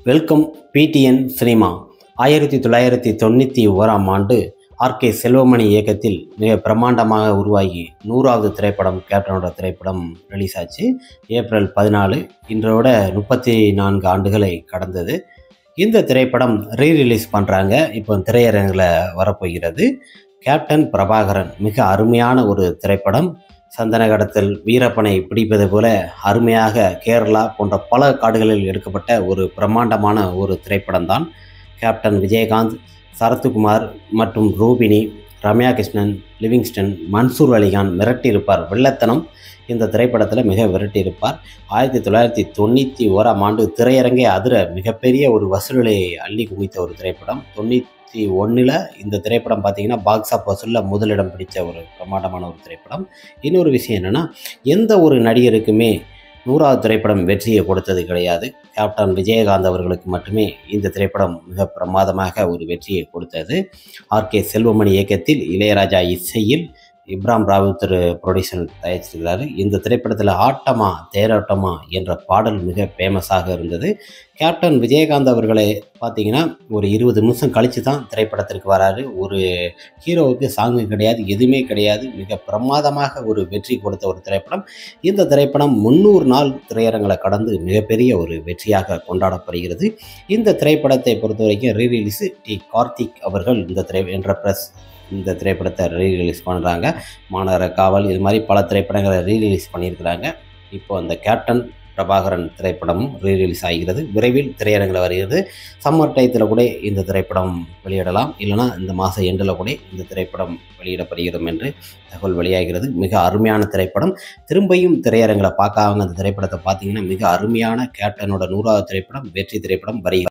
Welcome PTN cinema. 1991ஆம் ஆண்டு RK Selvamani இயக்கத்தில் மிக பிரம்மாண்டமாக உருவாகி 100வது திரைப்படம் கேப்டனோட திரைப்படம் ரிலீஸ் ஆச்சு. ஏப்ரல் 14. இன்றோட 34 ஆண்டுகளை கடந்தது. இந்த திரைப்படம் ரீரிலீஸ் பண்ணுறாங்க. இப்போ திரையரங்கில் வரப்போகிறது. கேப்டன் பிரபாகரன் மிக அருமையான ஒரு திரைப்படம். சந்தன கடத்தல், வீரப்பனை பிடிப்பது போல அருமையாக கேரளா போன்ற பல காடுகளில் எடுக்கப்பட்ட ஒரு பிரம்மாண்டமான ஒரு திரைப்படம் தான் கேப்டன். விஜயகாந்த், சரத்குமார் மற்றும் ரூபினி, ரம்யா கிருஷ்ணன், லிவிங்ஸ்டன், மன்சூர் அலிகான் மிரட்டியிருப்பார். வெள்ளத்தனம் இந்த திரைப்படத்தில் மிக விரட்டியிருப்பார். 1991ஆம் ஆண்டு திரையரங்கை அதிர மிகப்பெரிய ஒரு வசூலை அள்ளி குவித்த ஒரு திரைப்படம். 91 இந்த திரைப்படம் பார்த்திங்கன்னா பாக்ஸ் ஆஃப் வசூலில் முதலிடம் பிடித்த ஒரு பிரமாண்டமான ஒரு திரைப்படம். இன்னொரு விஷயம் என்னென்னா, எந்த ஒரு நடிகருக்குமே 100வது திரைப்படம் வெற்றியை கொடுத்தது கிடையாது. கேப்டன் விஜயகாந்த் அவர்களுக்கு மட்டுமே இந்த திரைப்படம் மிக பிரமாதமாக ஒரு வெற்றியை கொடுத்தது. ஆர்கே செல்வமணி இயக்கத்தில், இளையராஜா இசையில், இப்ராம் ராவுத் ப்ரொடியூசர் தயாரிச்சிருக்கிறாரு. இந்த திரைப்படத்தில் ஆட்டமா தேரோட்டமா என்ற பாடல் மிக ஃபேமஸாக இருந்தது. கேப்டன் விஜயகாந்த் அவர்களை பார்த்திங்கன்னா ஒரு 20 நிமிஷம் கழித்து தான் திரைப்படத்திற்கு வராரு. ஒரு ஹீரோவுக்கு சாங்கு கிடையாது, எதுவுமே கிடையாது. மிக பிரமாதமாக ஒரு வெற்றி கொடுத்த ஒரு திரைப்படம். இந்த திரைப்படம் 300 நாள் திரையரங்களை கடந்து மிகப்பெரிய ஒரு வெற்றியாக கொண்டாடப்படுகிறது. இந்த திரைப்படத்தை பொறுத்த வரைக்கும் ரீரிலீஸு கார்த்திக் அவர்கள் இந்த திரைப்படத்தை ரீரிலீஸ் பண்ணுறாங்க. மாநகர காவல், இது மாதிரி பல திரைப்படங்களை ரீரிலீஸ் பண்ணியிருக்கிறாங்க. இப்போ அந்த கேப்டன் பிரபாகரன் திரைப்படமும் ரீரிலீஸ் ஆகிறது. விரைவில் திரையரங்கில் வருகிறது. சம்மர் டயத்தில் கூட இந்த திரைப்படம் வெளியிடலாம், இல்லைனா இந்த மாதம் எண்டில் கூட இந்த திரைப்படம் வெளியிடப்படுகிறது என்று தகவல் வெளியாகிறது. மிக அருமையான திரைப்படம். திரும்பியும் திரையரங்கில் பார்க்காம அந்த திரைப்படத்தை பார்த்தீங்கன்னா மிக அருமையான கேப்டனோட 100வது திரைப்படம், வெற்றி திரைப்படம் வருகிறது.